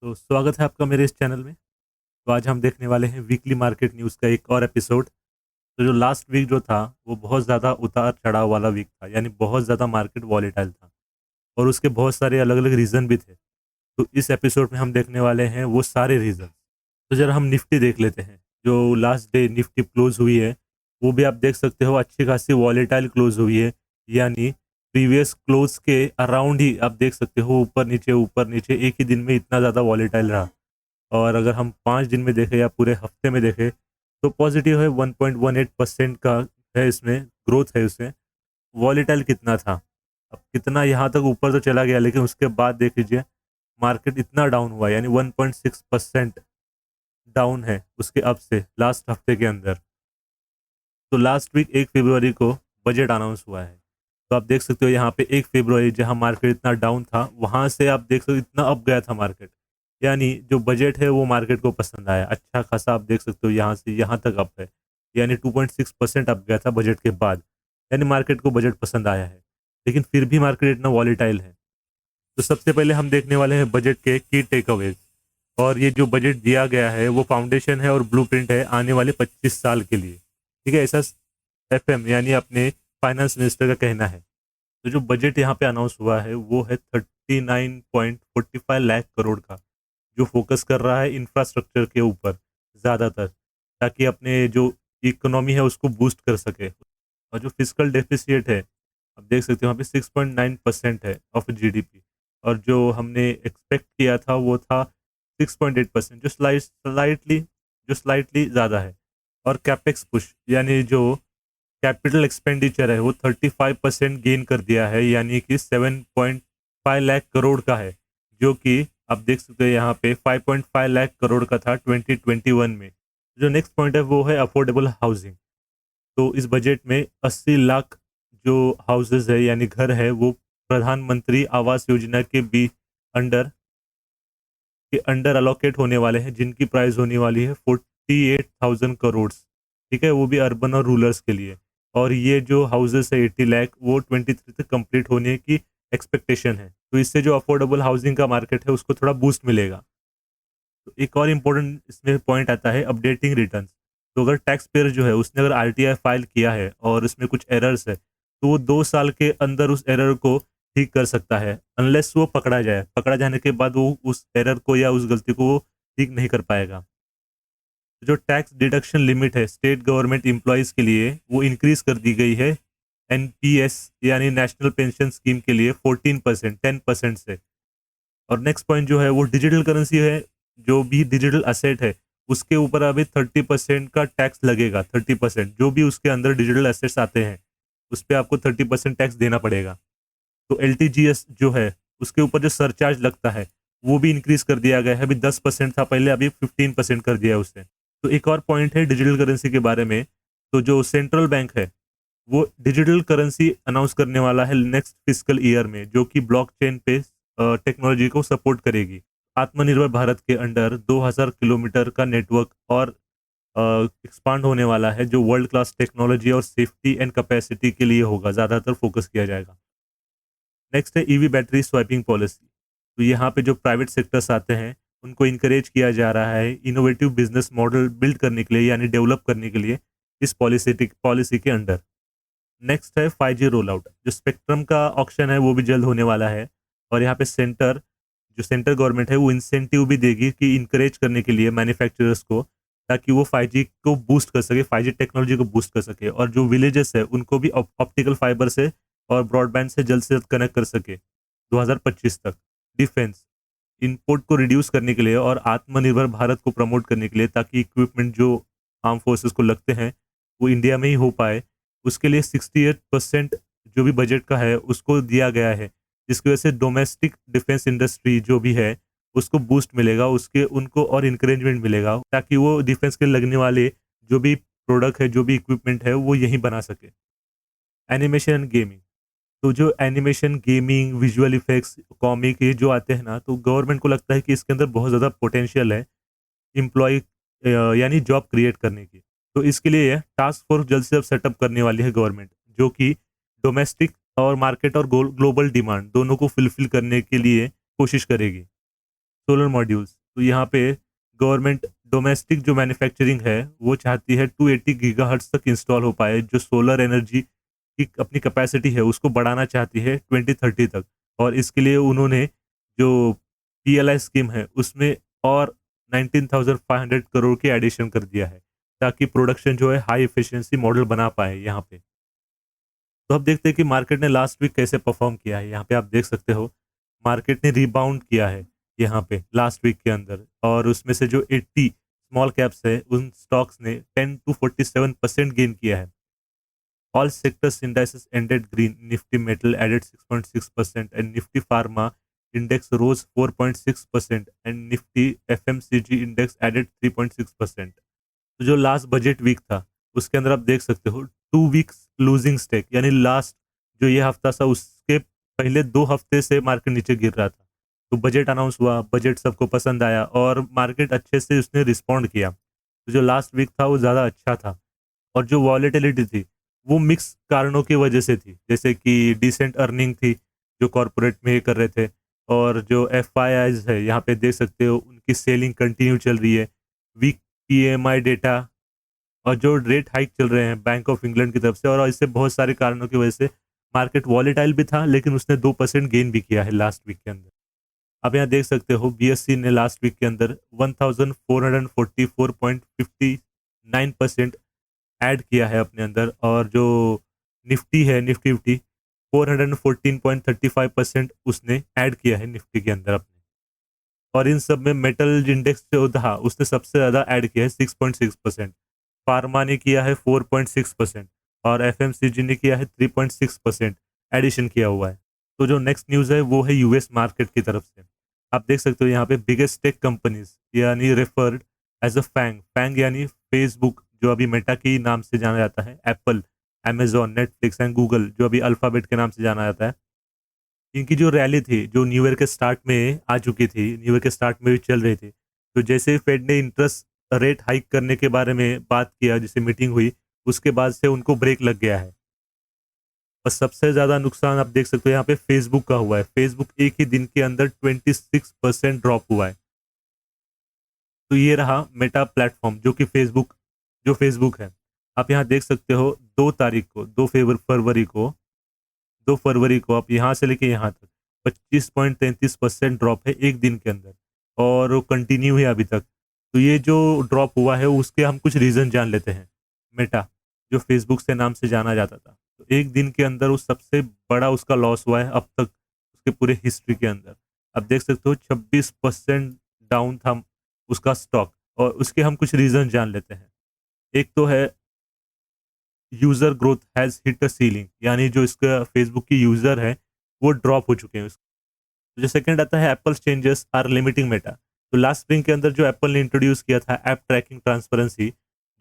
तो स्वागत है आपका मेरे इस चैनल में। तो आज हम देखने वाले हैं वीकली मार्केट न्यूज़ का एक और एपिसोड। तो जो लास्ट वीक जो था वो बहुत ज़्यादा उतार-चढ़ाव वाला वीक था, यानी बहुत ज़्यादा मार्केट वॉलेटाइल था और उसके बहुत सारे अलग-अलग रीज़न भी थे। तो इस एपिसोड में हम देखने वाले हैं वो सारे रीज़न। तो ज़रा हम निफ्टी देख लेते हैं। जो लास्ट डे निफ्टी क्लोज़ हुई है, वो भी आप देख सकते हो अच्छी खासी वॉलेटाइल क्लोज़ हुई है। यानी प्रीवियस क्लोज़ के अराउंड ही आप देख सकते हो ऊपर नीचे एक ही दिन में इतना ज़्यादा वॉलेटाइल रहा। और अगर हम 5 दिन में देखें या पूरे हफ्ते में देखें, तो पॉज़िटिव है 1.18% का है इसमें, ग्रोथ है उसमें। वॉलेटाइल कितना था? अब कितना यहाँ तक ऊपर तो चला गया, लेकिन उसके बाद देख लीजिए मार्केट इतना डाउन हुआ, यानी 1.6% डाउन है उसके अब से लास्ट हफ्ते के अंदर। तो लास्ट वीक 1 फरवरी को बजट अनाउंस हुआ है। तो आप देख सकते हो यहाँ पे 1 फरवरी जहाँ मार्केट इतना डाउन था, वहाँ से आप देख सकते हो इतना अप गया था मार्केट। यानी जो बजट है वो मार्केट को पसंद आया। अच्छा खासा आप देख सकते हो यहाँ से यहाँ तक अप है। यानी 2.6% अप गया था बजट के बाद। यानी मार्केट को बजट पसंद आया है। लेकिन फिर भी मार्केट इतना वॉलेटाइल है। तो सबसे पहले हम देखने वाले हैं बजट के की टेकअवेज़। और ये जो बजट दिया गया है वो फाउंडेशन है और ब्लूप्रिंट है आने वाले 25 साल के लिए। ठीक है? ऐसा एफएम यानी अपने फाइनेंस मिनिस्टर का कहना है। तो जो बजट यहाँ पे अनाउंस हुआ है वो है 39.45 लाख करोड़ का, जो फोकस कर रहा है इंफ्रास्ट्रक्चर के ऊपर ज़्यादातर, ताकि अपने जो इकोनॉमी है उसको बूस्ट कर सके। और जो फिस्कल डेफिसिट है, आप देख सकते हो वहाँ पे 6.9% है ऑफ जीडीपी, और जो हमने एक्सपेक्ट किया था वो था 6.8%, जो स्लाइटली ज़्यादा है। और कैपेक्स पुश यानी जो कैपिटल एक्सपेंडिचर है वो 35% गेन कर दिया है, यानी कि 7.5 लाख करोड़ का है, जो कि आप देख सकते हैं यहाँ पे 5.5 लाख करोड़ का था 2021 में। जो नेक्स्ट पॉइंट है वो है अफोर्डेबल हाउसिंग। तो इस बजट में 80 लाख जो हाउसेज है यानी घर है वो प्रधानमंत्री Awas Yojana under under allocate होने वाले हैं, जिनकी प्राइस होने वाली है 48,000 करोड़। ठीक है, वो भी अर्बन और रूरल्स के लिए। और ये जो हाउसेस है 80 लाख वो 23 तक कंप्लीट होने की एक्सपेक्टेशन है। तो इससे जो अफोर्डेबल हाउसिंग का मार्केट है उसको थोड़ा बूस्ट मिलेगा। तो एक और इम्पोर्टेंट इसमें पॉइंट आता है अपडेटिंग रिटर्न्स। तो अगर टैक्स पेयर जो है उसने अगर आरटीआई फाइल किया है और उसमें कुछ एरर्स है, तो वो 2 साल के अंदर उस एरर को ठीक कर सकता है, अनलेस वो पकड़ा जाए। पकड़ा जाने के बाद वो उस एरर को या उस गलती को वो ठीक नहीं कर पाएगा। जो टैक्स डिडक्शन लिमिट है स्टेट गवर्नमेंट एम्प्लॉयज़ के लिए वो इंक्रीज़ कर दी गई है एनपीएस यानी नेशनल पेंशन स्कीम के लिए 14% 10% से। और नेक्स्ट पॉइंट जो है वो डिजिटल करेंसी है। जो भी डिजिटल असेट है उसके ऊपर अभी 30% का टैक्स लगेगा। 30% जो भी उसके अंदर डिजिटल एसेट्स आते हैं उस पर आपको 30% टैक्स देना पड़ेगा। तो एलटीजीएस जो है उसके ऊपर जो सरचार्ज लगता है वो भी इंक्रीज कर दिया गया है। अभी 10% था पहले, अभी 15% कर दिया है उसने। तो एक और पॉइंट है डिजिटल करेंसी के बारे में। तो जो सेंट्रल बैंक है वो डिजिटल करेंसी अनाउंस करने वाला है नेक्स्ट फिस्कल ईयर में, जो कि ब्लॉकचेन पे टेक्नोलॉजी को सपोर्ट करेगी। आत्मनिर्भर भारत के अंडर 2000 किलोमीटर का नेटवर्क और एक्सपांड होने वाला है, जो वर्ल्ड क्लास टेक्नोलॉजी और सेफ्टी एंड कैपेसिटी के लिए होगा, ज़्यादातर फोकस किया जाएगा। नेक्स्ट है ईवी बैटरी स्वैपिंग पॉलिसी। तो यहाँ पे जो प्राइवेट सेक्टर्स आते हैं उनको इनकरेज किया जा रहा है इनोवेटिव बिजनेस मॉडल बिल्ड करने के लिए, यानी डेवलप करने के लिए, इस पॉलिसी के अंडर। नेक्स्ट है 5G रोल आउट। जो स्पेक्ट्रम का ऑक्शन है वो भी जल्द होने वाला है। और यहाँ पे सेंटर गवर्नमेंट है वो इंसेंटिव भी देगी कि इनकरेज करने के लिए मैन्युफैक्चरर्स को, ताकि वो 5G को बूस्ट कर सके, 5G टेक्नोलॉजी को बूस्ट कर सके, और जो विलेजेस है उनको भी ऑप्टिकल फाइबर से और ब्रॉडबैंड से जल्द कनेक्ट कर सके 2025 तक। डिफेंस इंपोर्ट को रिड्यूस करने के लिए और आत्मनिर्भर भारत को प्रमोट करने के लिए, ताकि इक्विपमेंट जो आर्म फोर्सेस को लगते हैं वो इंडिया में ही हो पाए, उसके लिए 68% जो भी बजट का है उसको दिया गया है, जिसकी वजह से डोमेस्टिक डिफेंस इंडस्ट्री जो भी है उसको बूस्ट मिलेगा, उसके उनको और इंकरेजमेंट मिलेगा, ताकि वो डिफेंस के लगने वाले जो भी प्रोडक्ट है, जो भी इक्विपमेंट है वो यहीं बना सके। Animation and gaming. तो जो animation, gaming, visual effects, comic ये जो आते हैं ना, तो गवर्नमेंट को लगता है कि इसके अंदर बहुत ज़्यादा पोटेंशियल है एम्प्लॉय यानी जॉब क्रिएट करने की। तो इसके लिए टास्क फोर्स जल्द से जल्द सेटअप करने वाली है गवर्नमेंट, जो कि डोमेस्टिक और मार्केट और ग्लोबल डिमांड दोनों को फुलफिल करने के लिए कोशिश करेगी। Solar modules. तो यहाँ पे गवर्नमेंट डोमेस्टिक जो मैन्युफैक्चरिंग है वो चाहती है 280 गीगाहर्ट्ज़ तक इंस्टॉल हो पाए, जो सोलर एनर्जी की अपनी कैपेसिटी है उसको बढ़ाना चाहती है 2030 तक। और इसके लिए उन्होंने जो पीएलआई स्कीम है उसमें और 19,500 करोड़ की एडिशन कर दिया है, ताकि प्रोडक्शन जो है हाई एफिशिएंसी मॉडल बना पाए यहाँ पे। तो अब देखते हैं कि मार्केट ने लास्ट वीक कैसे परफॉर्म किया है। यहाँ पे आप देख सकते हो मार्केट ने रिबाउंड किया है यहाँ पे लास्ट वीक के अंदर, और उसमें से जो 80 स्मॉल कैप्स है उन स्टॉक्स ने 10 to 47% गेन किया है। All sectors indices ended green, Nifty metal added 6.6% and Nifty pharma index rose 4.6% and Nifty FMCG index added 3.6%। तो जो लास्ट बजट वीक था उसके अंदर आप देख सकते हो 2 वीक्स लूजिंग स्टेक, यानी लास्ट जो ये हफ्ता था उसके पहले 2 हफ्ते से मार्केट नीचे गिर रहा था। तो बजट अनाउंस हुआ, बजट सबको पसंद आया और मार्केट अच्छे से उसने रिस्पॉन्ड किया। तो जो लास्ट वीक था वो ज़्यादा अच्छा था, और जो वॉलेटिलिटी थी वो मिक्स कारणों की वजह से थी, जैसे कि डिसेंट अर्निंग थी जो कॉरपोरेट में ये कर रहे थे, और जो एफ है यहाँ पे देख सकते हो उनकी सेलिंग कंटिन्यू चल रही है। वीक पीएमआई डेटा और जो रेट हाइक चल रहे हैं बैंक ऑफ इंग्लैंड की तरफ से, और इससे बहुत सारे कारणों की वजह से मार्केट वॉलेटाइल भी था, लेकिन उसने 2% गेन भी किया है लास्ट वीक के अंदर। आप यहाँ देख सकते हो बीएससी ने लास्ट वीक के अंदर 1444.59% ऐड किया है अपने अंदर, और जो निफ्टी है निफ्टी फिफ्टी 414.35% उसने ऐड किया है निफ्टी के अंदर अपने। और इन सब में मेटल इंडेक्स जो था उसने सबसे ज़्यादा ऐड किया है 6.6%, फार्मा ने किया है 4.6% और एफएमसीजी ने किया है 3.6% एडिशन किया हुआ है। तो जो नेक्स्ट न्यूज़ है वो है यूएस मार्केट की तरफ से। आप देख सकते हो यहाँ पे बिगेस्ट टेक कंपनीज यानी referred as a FANG, FANG यानी फेसबुक जो अभी मेटा के नाम से जाना जाता है, Apple, Amazon, Netflix and Google जो अभी अल्फ़ाबेट के नाम से जाना जाता है। इनकी जो रैली थी जो न्यू ईयर के स्टार्ट में आ चुकी थी, न्यू ईयर के स्टार्ट में भी चल रही थी, तो जैसे ही फेड ने इंटरेस्ट रेट हाइक करने के बारे में बात किया, जैसे मीटिंग हुई, उसके बाद से उनको ब्रेक लग गया है। और सबसे ज़्यादा नुकसान आप देख सकते हो यहाँ पे फेसबुक का हुआ है। फेसबुक एक ही दिन के अंदर 26% ड्रॉप हुआ है। तो ये रहा मेटा प्लेटफॉर्म जो फेसबुक है। आप यहाँ देख सकते हो 2 तारीख को 2 फरवरी को आप यहाँ से लेके यहाँ तक 25.33% ड्रॉप है एक दिन के अंदर, और वो कंटिन्यू है अभी तक। तो ये जो ड्रॉप हुआ है उसके हम कुछ रीज़न जान लेते हैं। मेटा जो फेसबुक से नाम से जाना जाता था, तो एक दिन के अंदर वो सबसे बड़ा उसका लॉस हुआ है अब तक उसके पूरे हिस्ट्री के अंदर। आप देख सकते हो 26% डाउन था उसका स्टॉक, और उसके हम कुछ रीज़न जान लेते हैं। एक तो है user growth has hit a ceiling, यानी जो इसका फेसबुक की यूज़र है वो ड्रॉप हो चुके हैं। जो सेकंड आता है Apple changes are limiting Meta. तो लास्ट स्प्रिंग के अंदर जो एप्पल ने इंट्रोड्यूस किया था ऐप ट्रैकिंग ट्रांसपेरेंसी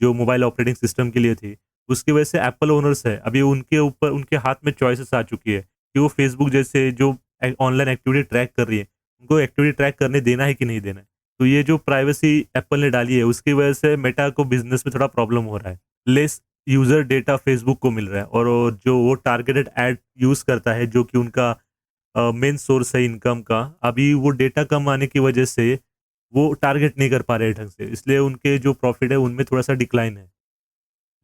जो मोबाइल ऑपरेटिंग सिस्टम के लिए थी, उसकी वजह से एप्पल ओनर्स है अभी उनके ऊपर उनके हाथ में चॉइसेस आ चुकी है कि वो फेसबुक जैसे जो ऑनलाइन एक्टिविटी ट्रैक कर रही है उनको एक्टिविटी ट्रैक करने देना है कि नहीं देना है। तो ये जो प्राइवेसी एप्पल ने डाली है उसकी वजह से मेटा को बिजनेस में थोड़ा प्रॉब्लम हो रहा है। लेस यूज़र डेटा फेसबुक को मिल रहा है, और जो वो टारगेटेड ऐड यूज़ करता है जो कि उनका मेन सोर्स है इनकम का, अभी वो डेटा कम आने की वजह से वो टारगेट नहीं कर पा रहे ढंग से, इसलिए उनके जो प्रॉफिट है उनमें थोड़ा सा डिक्लाइन है।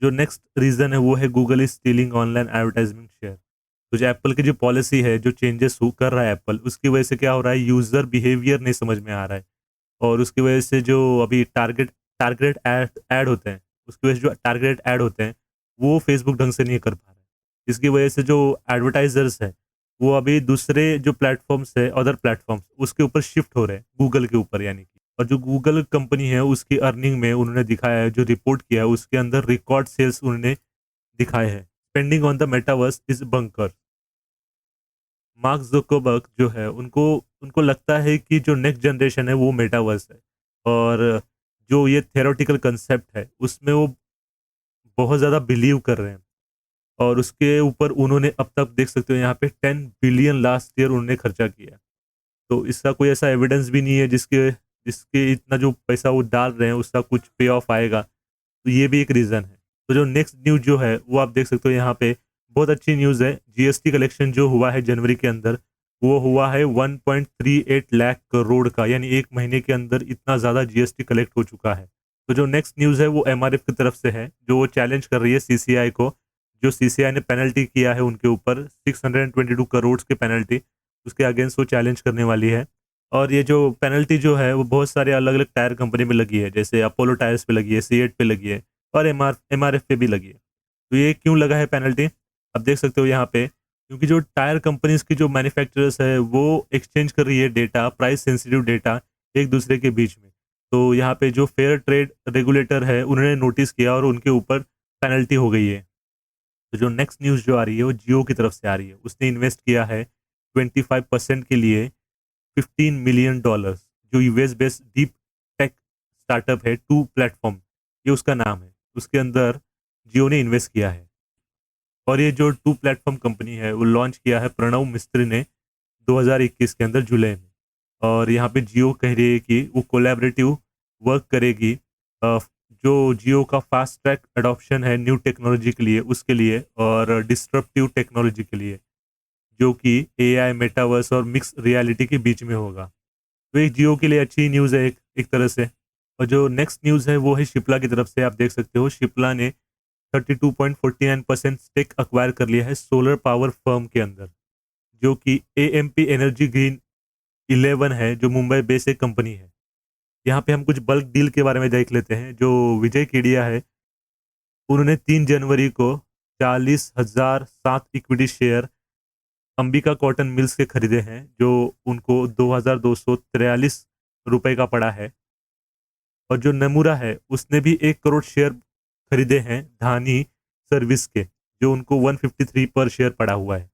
जो नेक्स्ट रीज़न है वो है Google is stealing online advertisement share. तो जो एप्पल की जो पॉलिसी है जो चेंजेस कर रहा है एप्पल, उसकी वजह से क्या हो रहा है, यूज़र बिहेवियर नहीं समझ में आ रहा है, और उसकी वजह से जो अभी टारगेट ऐड होते हैं, उसकी वजह से जो टारगेट ऐड होते हैं वो फेसबुक ढंग से नहीं कर पा रहा है। इसकी वजह से जो एडवर्टाइजर्स हैं वो अभी दूसरे जो प्लेटफॉर्म्स है, अदर प्लेटफॉर्म्स, उसके ऊपर शिफ्ट हो रहे हैं, गूगल के ऊपर यानी कि। और जो गूगल कंपनी है उसकी अर्निंग में उन्होंने दिखाया है, जो रिपोर्ट किया है उसके अंदर रिकॉर्ड सेल्स उन्होंने दिखाए हैं। Spending on the metaverse is bunker. Mark Zuckerberg जो है उनको उनको लगता है कि जो नेक्स्ट जनरेशन है वो मेटावर्स है, और जो ये थ्योरेटिकल कंसेप्ट है उसमें वो बहुत ज़्यादा बिलीव कर रहे हैं। और उसके ऊपर उन्होंने अब तक देख सकते हो यहाँ पे 10 बिलियन लास्ट ईयर उन्होंने खर्चा किया। तो इसका कोई ऐसा एविडेंस भी नहीं है जिसके जिसके इतना जो पैसा वो डाल रहे हैं उसका कुछ पे ऑफ आएगा। तो ये भी एक रीज़न है। तो जो नेक्स्ट न्यूज़ जो है वो आप देख सकते हो यहाँ पे बहुत अच्छी न्यूज़ है। जीएसटी कलेक्शन जो हुआ है जनवरी के अंदर वो हुआ है 1.38 लाख करोड़ का, यानी एक महीने के अंदर इतना ज़्यादा जीएसटी कलेक्ट हो चुका है। तो जो नेक्स्ट न्यूज़ है वो एमआरएफ की तरफ से है, जो वो चैलेंज कर रही है सीसीआई को। जो सीसीआई ने पेनल्टी किया है उनके ऊपर 622 करोड़ की पेनल्टी, उसके अगेंस्ट वो चैलेंज करने वाली है। और ये जो पेनल्टी जो है वो बहुत सारे अलग अलग टायर कंपनी में लगी है, जैसे अपोलो टायर्स पे लगी है, सीएट पे लगी है और एमआरएफ पे भी लगी है। तो ये क्यों लगा है पेनल्टी, आप देख सकते हो यहाँ पे, क्योंकि जो टायर कंपनीज की जो मैन्युफैक्चरर्स है वो एक्सचेंज कर रही है डेटा, प्राइस सेंसिटिव डेटा एक दूसरे के बीच में। तो यहाँ पे जो फेयर ट्रेड रेगुलेटर है उन्होंने नोटिस किया और उनके ऊपर पेनल्टी हो गई है। तो जो नेक्स्ट न्यूज़ जो आ रही है वो जियो की तरफ से आ रही है। उसने इन्वेस्ट किया है 25% के लिए $15 मिलियन, जो US based deep tech startup है टू प्लेटफॉर्म, ये उसका नाम है, उसके अंदर जियो ने इन्वेस्ट किया है। और ये जो टू प्लेटफॉर्म कंपनी है वो लॉन्च किया है प्रणव मिस्त्री ने 2021 के अंदर जुलाई में। और यहाँ पे जियो कह रही है कि वो कोलैबोरेटिव वर्क करेगी, जो जियो का फास्ट ट्रैक अडॉप्शन है न्यू टेक्नोलॉजी के लिए, उसके लिए, और डिस्ट्रप्टिव टेक्नोलॉजी के लिए, जो कि एआई, मेटावर्स और मिक्स रियलिटी के बीच में होगा। तो एक जियो के लिए अच्छी न्यूज़ है एक तरह से। और जो नेक्स्ट न्यूज़ है वो है शिप्ला की तरफ से। आप देख सकते हो शिप्ला ने 32.49% स्टेक अक्वायर कर लिया है सोलर पावर फर्म के अंदर, जो कि एएमपी एनर्जी ग्रीन 11 है, जो मुंबई बेस्ड एक कंपनी है। यहाँ पे हम कुछ बल्क डील के बारे में देख लेते हैं। जो विजय केडिया है उन्होंने 3 जनवरी को 40,007 equity share Ambika cotton mills के खरीदे हैं, जो उनको 2,243 रुपए का पड़ा है। और जो नमूरा है उसने भी 1 करोड़ शेयर खरीदे हैं धानी सर्विस के, जो उनको 153 पर शेयर पड़ा हुआ है।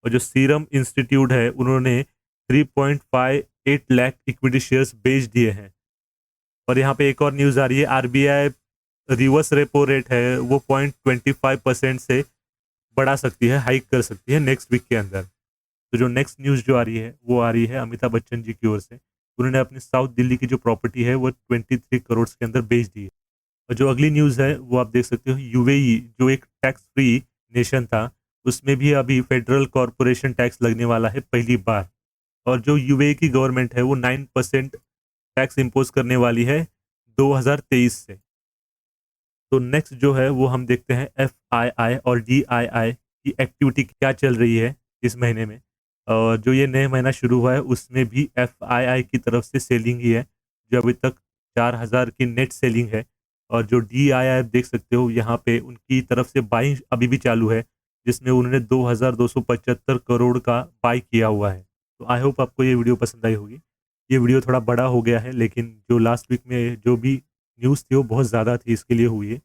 और जो सीरम इंस्टीट्यूट है उन्होंने 3.58 लाख इक्विटी शेयर्स बेच दिए हैं। और यहाँ पे एक और न्यूज़ आ रही है, आरबीआई रिवर्स रेपो रेट है वो 0.25% से बढ़ा सकती है, हाइक कर सकती है नेक्स्ट वीक के अंदर। तो जो नेक्स्ट न्यूज़ जो आ रही है वो आ रही है अमिताभ बच्चन जी की ओर से। उन्होंने अपनी साउथ दिल्ली की जो प्रॉपर्टी है वो 23 करोड़ के अंदर बेच दी है। और जो अगली न्यूज़ है वो आप देख सकते हो, यूएई जो एक टैक्स फ्री नेशन था उसमें भी अभी फेडरल कॉरपोरेशन टैक्स लगने वाला है पहली बार। और जो यूएई की गवर्नमेंट है वो 9% टैक्स इम्पोज करने वाली है 2023 से। तो नेक्स्ट जो है वो हम देखते हैं एफआईआई और डीआईआई की एक्टिविटी क्या चल रही है इस महीने में। और जो ये नया महीना शुरू हुआ है उसमें भी एफआईआई की तरफ से सेलिंग ही है, जो अभी तक 4,000 की नेट सेलिंग है। और जो डीआईआई देख सकते हो यहाँ पे उनकी तरफ से बाइंग अभी भी चालू है, जिसमें उन्होंने 2,275 करोड़ का बाई किया हुआ है। तो आई होप आपको ये वीडियो पसंद आई होगी। ये वीडियो थोड़ा बड़ा हो गया है, लेकिन जो लास्ट वीक में जो भी न्यूज़ थी वो बहुत ज़्यादा थी, इसके लिए हुई है।